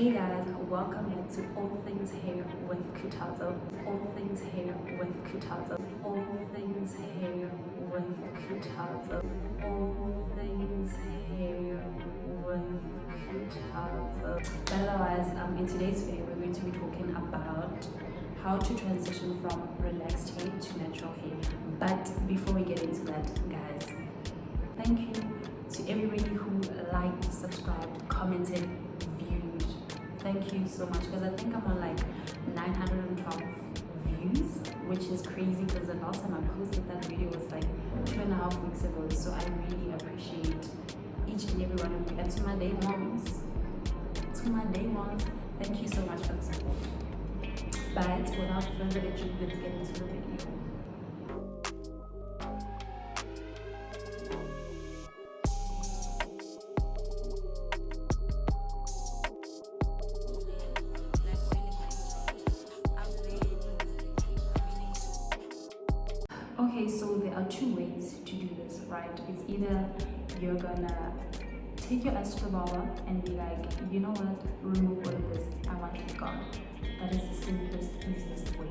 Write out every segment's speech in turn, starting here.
Hey guys, welcome back to All Things Hair with Kutazo. All Things Hair with Kutazo. All Things Hair with Kutazo. All Things Hair with Kutazo. But otherwise, in today's video, we're going to be talking about how to transition from relaxed hair to natural hair. But before we get into that, guys, thank you to everybody who liked, subscribed, commented, viewed. Thank you so much, because I think I'm on like 912 views, which is crazy because the last time I posted that video was like 2.5 weeks ago. So I really appreciate each and every one of you. And to my day ones, thank you so much for the support. But without further ado, let's get into the video. Okay, so there are two ways to do this, right? It's either you're gonna take your barber and be like, you know what, remove all of this, I want it gone. That is the simplest, easiest way.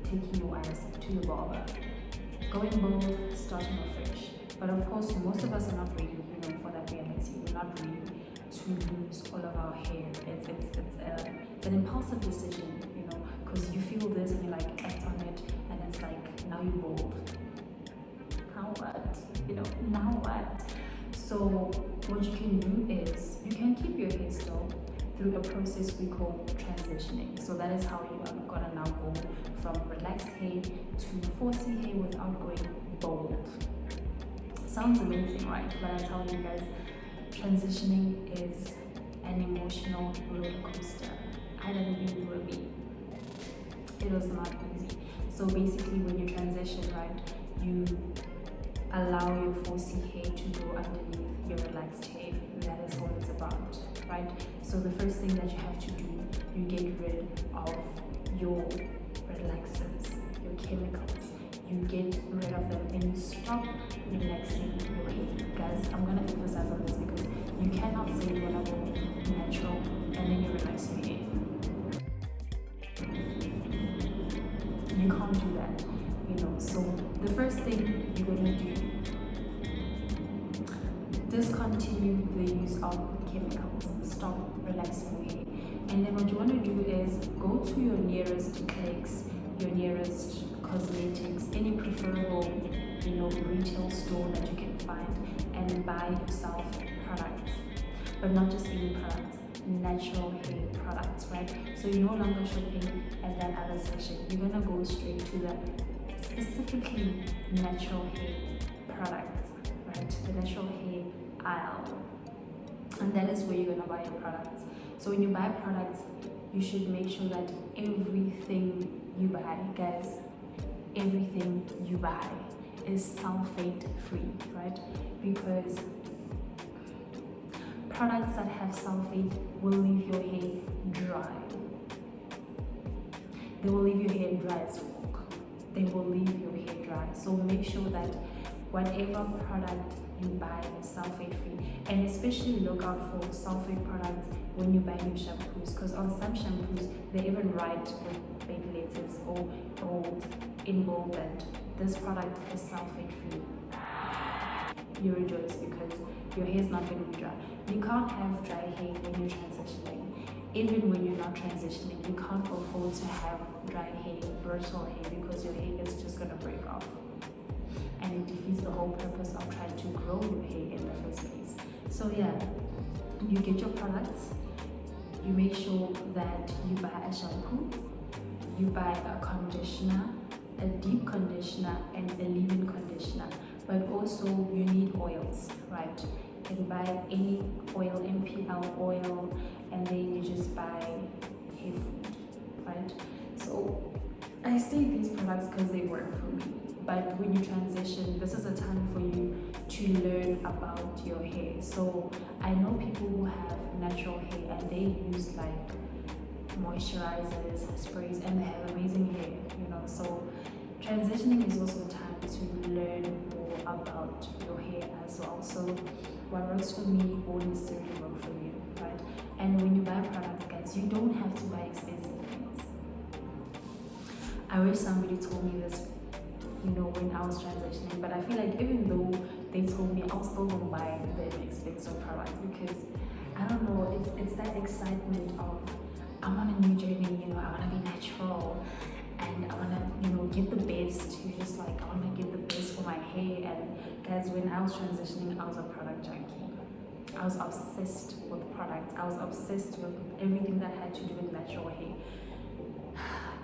Taking your wires to your barber, going bald, starting afresh. But of course, most of us are not ready, for that reality. We're not ready to lose all of our hair. It's an impulsive decision, because you feel this and you like act on it, and it's like now you're bald. Now what? Now what? So what you can do is you can keep your hair still through a process we call transitioning. So that is how you are gonna now go from relaxed hair to 4C hair without going bald. Sounds amazing, right? But I tell you guys, transitioning is an emotional roller coaster. I didn't been through it. It was not easy. So basically, when you transition, right, you allow your 4C hair to go underneath your relaxed hair. That is what it's about, right? So the first thing that you have to do, you get rid of your relaxants, your chemicals. You get rid of them and you stop relaxing your hair. Guys, I'm gonna emphasize on this because you cannot say you're gonna go natural and then you relax your hair. You can't do that, So the first thing you're gonna do, discontinue the use of chemicals. Stop relaxing your hair. And then what you want to do is go to your nearest clicks, your nearest cosmetics, any preferable, retail store that you can find, and buy yourself products. But not just any products, natural hair products, right? So you're no longer shopping at that other section. You're gonna go straight to the specifically natural hair products, right? The natural hair aisle. And that is where you're gonna buy your products. So when you buy products, you should make sure that everything you buy, guys, everything you buy is sulfate free, right? Because products that have sulfate will leave your hair dry. They will leave your hair dry as fuck. They will leave your hair dry. So make sure that whatever product you buy is sulfate free, and especially look out for sulfate products when you buy new shampoos, because on some shampoos they even write with big letters or in bold that this product is sulfate free. You rejoice because your hair is not going to be dry. You can't have dry hair when you're transitioning. Even when you're not transitioning, you can't afford to have dry hair, brittle hair, because your hair is just going to break off. And it defeats the whole purpose of trying to grow your hair in the first place. So yeah, you get your products, you make sure that you buy a shampoo, you buy a conditioner, a deep conditioner, and a leave-in conditioner. But also you need oils, right? You can buy any oil, MPL oil, and then you just buy hair food, right? So I say these products because they work for me. But when you transition, this is a time for you to learn about your hair. So I know people who have natural hair and they use like moisturizers, sprays, and they have amazing hair, So transitioning is also a time to learn more about your hair as well. So what works for me won't necessarily work for you, right? And when you buy products, guys, products. You don't have to buy expensive things. I wish somebody told me this, when I was transitioning, but I feel like even though they told me, I'll still go buy the expensive products because I don't know, it's that excitement of I'm on a new journey, I want to be natural and I want to, get the best. You just like, I want to get the best for my hair. And guys, when I was transitioning, I was a product junkie. I was obsessed with products. I was obsessed with everything that had to do with natural hair.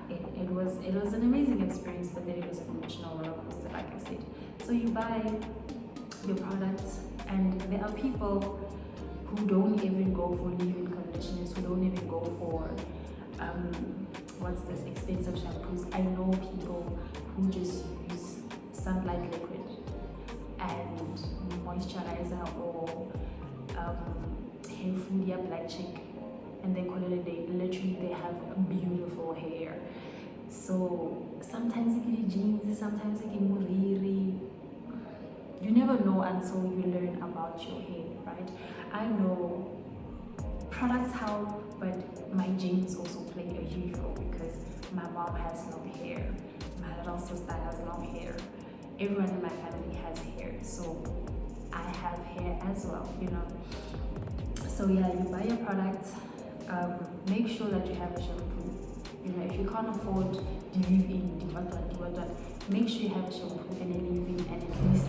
It was an amazing experience, but then it was an emotional roller coaster, like I said. So you buy your products, and there are people who don't even go for leave-in conditioners, who don't even go for expensive shampoos. I know people who just use sunlight liquid and moisturizer or hair food, black chick, and they call it a day. Literally, they have beautiful hair. So sometimes you get jeans, sometimes you get muriri. You never know until you learn about your hair, right? I know products help, but my genes also play a huge role because my mom has long hair, my little sister has long hair, everyone in my family has hair, so I have hair as well, So yeah, you buy your products, make sure that you have a shampoo. If you can't afford the leave-in, make sure you have a shampoo and a leave-in and at least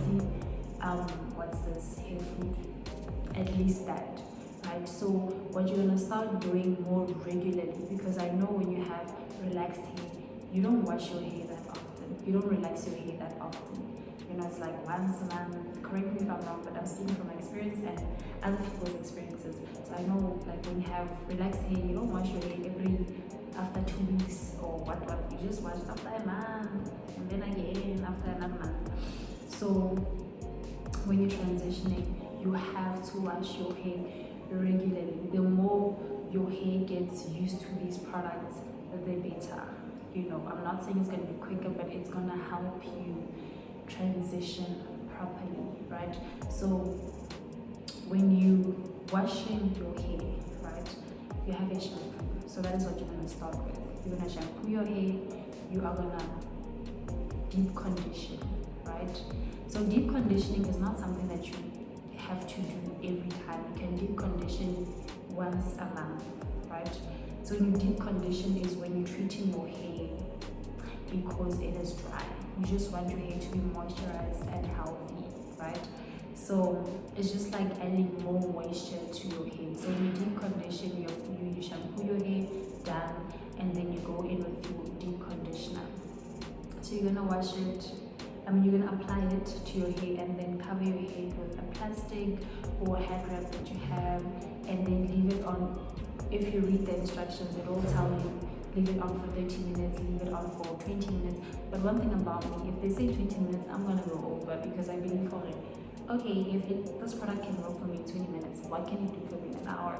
hair food, at least that, right? So what you're gonna start doing more regularly, because I know when you have relaxed hair, you don't wash your hair that often, you don't relax your hair that often. It's like once a month. Correct me if I'm wrong, but I'm speaking from my experience and other people's experiences. So I know, like, when you have relaxed hair, you don't wash your hair after 2 weeks or what. You just wash after a month and then again after another month. So when you're transitioning, you have to wash your hair regularly. The more your hair gets used to these products, the better. I'm not saying it's going to be quicker, but it's going to help you transition properly, right? So when you washing your hair, right, you have a shampoo. So that is what you're going to start with. You're going to shampoo your hair. You are going to deep condition, right? So deep conditioning is not something that you have to do every time. You can deep condition once a month, right? So when you deep condition is when you're treating your hair because it is dry. You just want your hair to be moisturized and healthy, right? So it's just like adding more moisture to your hair. So when you deep condition, you shampoo your hair, done, and then you go in with your deep conditioner. So you're gonna wash it. You're gonna apply it to your hair and then cover your head with a plastic or a head wrap that you have, and then leave it on. If you read the instructions, it will tell you leave it on for 30 minutes, leave it on for 20 minutes. But one thing about me, if they say 20 minutes, I'm gonna go over because I believe for it. Okay, if this product can work for me in 20 minutes, what can it do for me in an hour?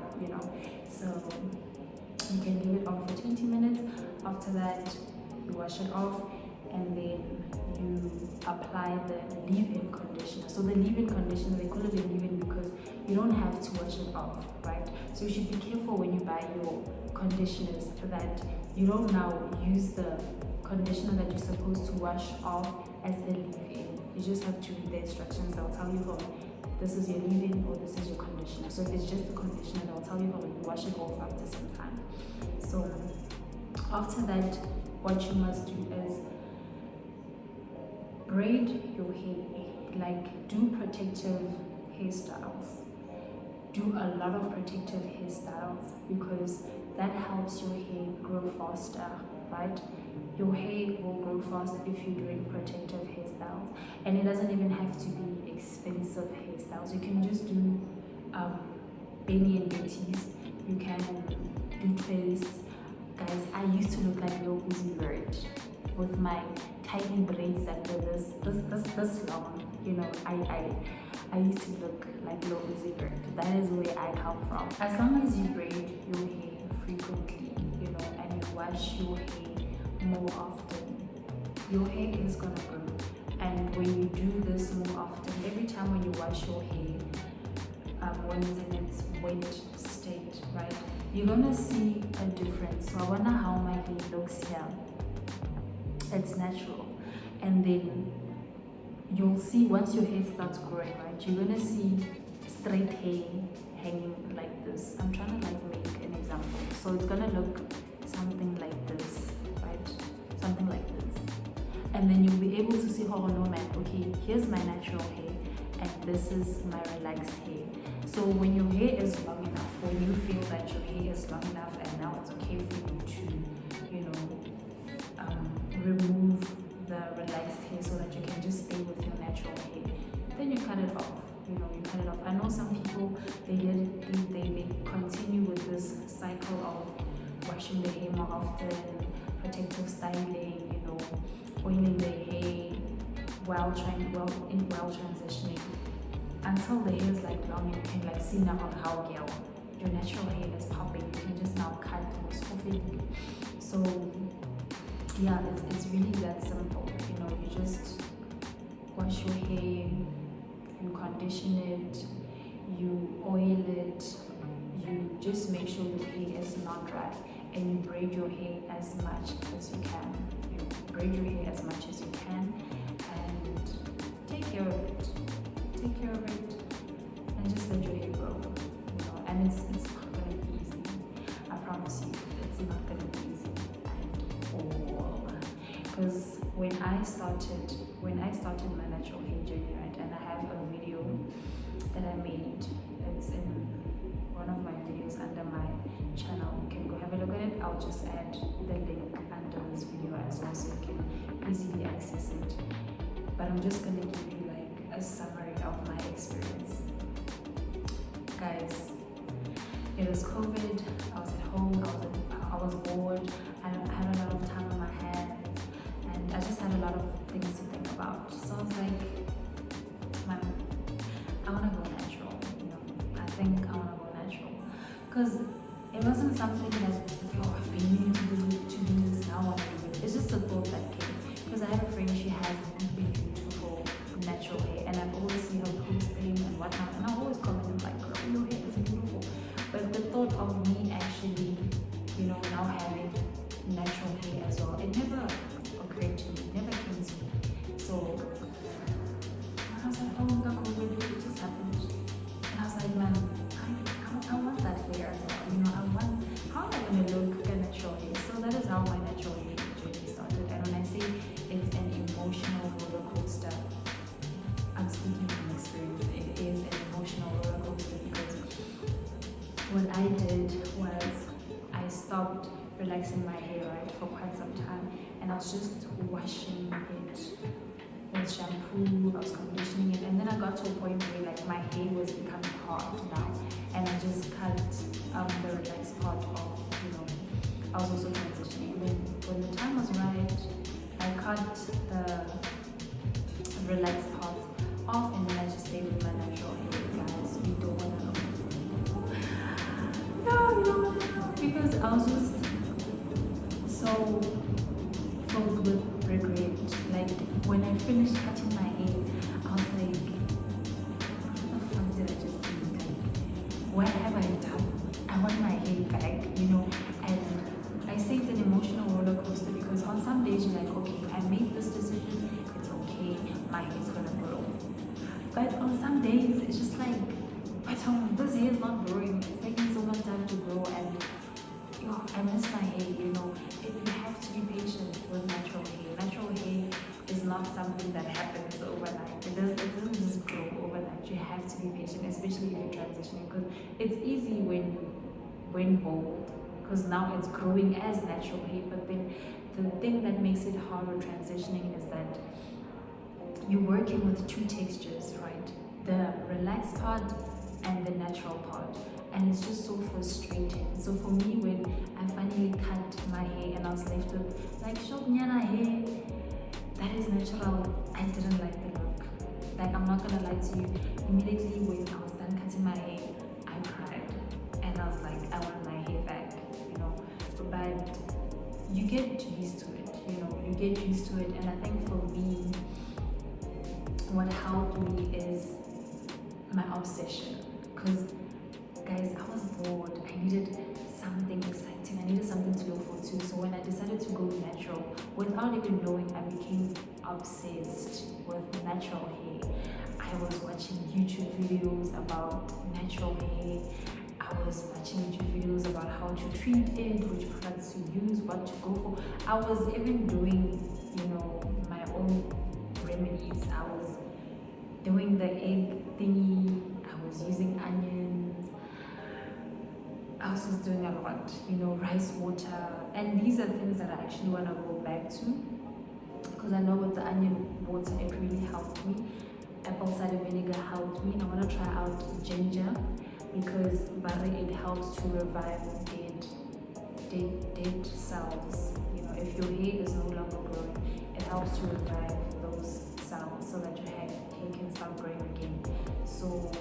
So you can leave it on for 20 minutes. After that, you wash it off, and then you apply the leave-in conditioner. So the leave-in conditioner, they call it a leave-in because you don't have to wash it off, right? So you should be careful when you buy your conditioners that you don't now use the conditioner that you're supposed to wash off as a leave-in. You just have to read the instructions. They'll tell you, this is your leave-in or this is your conditioner. So if it's just the conditioner, they'll tell you you wash it off after some time. So after that, what you must do is braid your hair, like do protective hairstyles. Do a lot of protective hairstyles because that helps your hair grow faster, right? Your hair will grow faster if you're doing protective hairstyles, and it doesn't even have to be expensive hairstyles. You can just do Benny and Betty's. You can do twists. Guys, I used to look like Lil Uzi Vert with my tiny braids that were this long. I used to look like Lil Uzi Vert. That is where I come from. As long as you braid your hair frequently, and you wash your hair more often, your hair is gonna grow. And when you do this more often, every time when you wash your hair, when it's in its wet state, right, you're gonna see a difference. So I wonder how my hair looks here. It's natural. And then you'll see once your hair starts growing, right, you're gonna see straight hair hanging like this. I'm trying to like make an example. So it's gonna look something like this, right? Something like this. And then you'll be able to see, oh no man, okay, here's my natural hair and this is my relaxed hair. So when your hair is long enough, when you feel that your hair is long enough and now it's okay for you to, you know, remove the relaxed hair so that you can just stay with your natural hair, then you cut it off. You know, you cut it off. I know some people, they continue with this cycle of washing their hair more often, protective styling, you know, oiling their hair while transitioning until the hair is like long and you can like see now how girl your natural hair is popping. You can just now cut or scoff it. So yeah, it's really that simple. You know, you just wash your hair, you condition it, you oil it, you just make sure your hair is not dry, and you braid your hair as much as you can. You braid your hair as much as you can and take care of it. Take care of it and just let your hair grow. You know, and it's not gonna be easy. I promise you, it's not gonna be easy at all. Because when I started my natural hair journey, right, and I have a video that I made. It's in one of my videos under my channel. You can go have a look at it. I'll just add the link under this video as well so you can easily access it. But I'm just gonna give you like a summary of my experience. Guys, it was COVID, I was at home, I was bored, I had a lot of time on my hands, and I just had a lot of things to think about. So I was like, man, I wanna go natural, you know. I think I wanna go natural. Because it wasn't something that, I've been needing to do this now, I wanna do it. It's just a thought that came. Because I have a friend, she has beautiful natural hair, and I've always seen her posting and whatnot, and I always comment and like, girl, your hair is beautiful. But the thought of me actually, you know, now having natural hair as well, it never occurred to me, it never came to me. So I was like, oh my god, COVID, it just happened. And I was like, man, I want that hair as well. You know, how am I gonna look at natural hair? So that is how my natural hair journey started. And when I say it's an emotional roller coaster, I'm speaking from experience. It is an emotional roller coaster because what I did was I stopped relaxing my hair, right, for quite some time, and I was just washing it with shampoo, I was conditioning it, and then I got to a point where like my hair was becoming hard now, and I just cut the relaxed part off. You know, I was also transitioning, and then when the time was right, I cut the relaxed part off, and then I just stayed with my natural hair. Guys, you don't want to know. No, you don't want to know, because I was just so filled with regret. Like when I finished cutting my hair, I was like, what the fuck did I just do? Like, what have I done? I want my hair back, you know. And I say it's an emotional roller coaster because on some days you're like, okay, I made this decision, it's okay, my hair's gonna grow. But on some days it's just like, but this hair is not growing, it's taking so much time to grow, and I miss my hair, you know. You have to be patient with natural hair. Natural hair is not something that happens overnight. It doesn't just grow overnight. You have to be patient, especially if you're transitioning, because it's easy when bold, because now it's growing as natural hair. But then the thing that makes it hard with transitioning is that you're working with two textures, right? The relaxed part and the natural part. And it's just so frustrating. So for me, when I finally cut my hair and I was left with like short nyana hair that is natural, I didn't like the look. Like, I'm not gonna lie to you, immediately when I was done cutting my hair, I cried, and I was like, I want my hair back, you know. But you get used to it, you know, you get used to it. And I think for me, what helped me is my obsession, because guys, I was bored. I needed something exciting. I needed something to look forward to. So when I decided to go natural, without even knowing, I became obsessed with natural hair. I was watching YouTube videos about natural hair. I was watching YouTube videos about how to treat it, which products to use, what to go for. I was even doing, my own remedies. I was doing the egg thingy. I was using onions. I was just doing a lot, rice water. And these are things that I actually want to go back to, because I know with the onion water, it really helped me. Apple cider vinegar helped me. I want to try out ginger, because it helps to revive dead cells. If your hair is no longer growing, it helps to revive those cells so that your hair can start growing again. So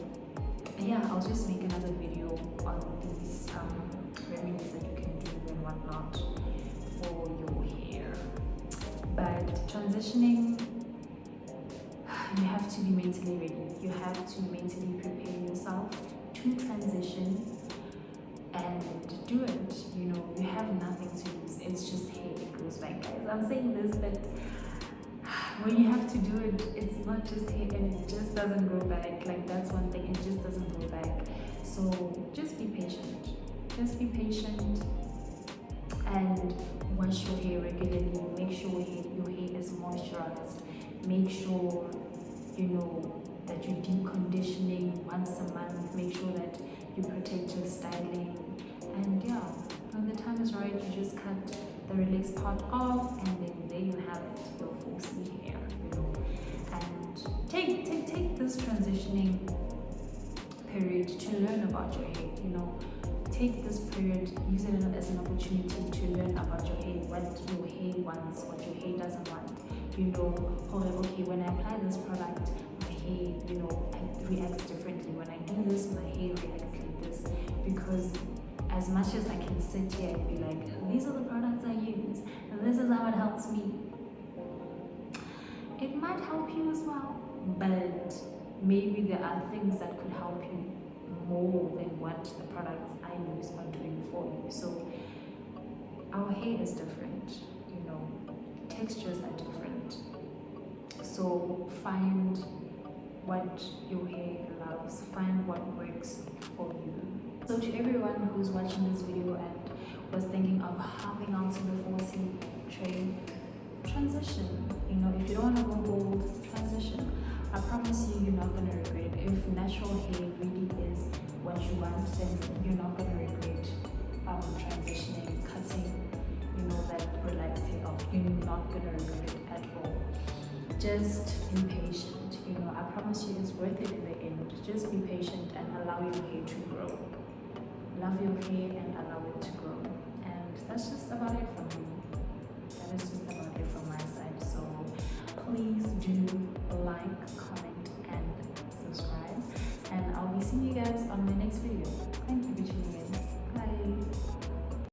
yeah, I'll just make another video on these remedies that you can do and whatnot for your hair. But transitioning, you have to be mentally ready. You have to mentally prepare yourself to transition and do it. You have nothing to lose. It's just hair. It grows back, guys. I'm saying this, but when you have to do it, it's not just hair and it just doesn't grow back. Like, that's one thing, it just doesn't grow back. So just be patient. Just be patient and wash your hair regularly. Make sure your hair is moisturized. Make sure that you deep conditioning once a month. Make sure that you protect your styling. And yeah, when the time is right, you just cut the relax part off, and then there you have it, your 4C hair. And take this transitioning period to learn about your hair. Take this period, use it as an opportunity to learn about your hair, what your hair wants, what your hair doesn't want. Okay, when I apply this product, my hair, reacts differently. When I do this, my hair reacts like this. Because as much as I can sit here and be like, these are the products I use, and this is how it helps me, it might help you as well. But maybe there are things that could help you more than what the products I use are doing for you. So our hair is different, textures are different. So find what your hair loves, find what works for you. So to everyone who's watching this video and was thinking of hopping onto the 4C train, transition. If you don't want to go bold, transition. I promise you're not going to regret it. If natural hair really is what you want, then you're not going to regret transitioning, cutting, that relaxed hair off. You're not going to regret it at all. Just be patient. I promise you it's worth it in the end. Just be patient and allow your hair to grow. Love your hair and allow it to grow. And that's just about it from me. That is just about it from my side. So please do like, comment, and subscribe. And I'll be seeing you guys on my next video. Thank you for tuning in.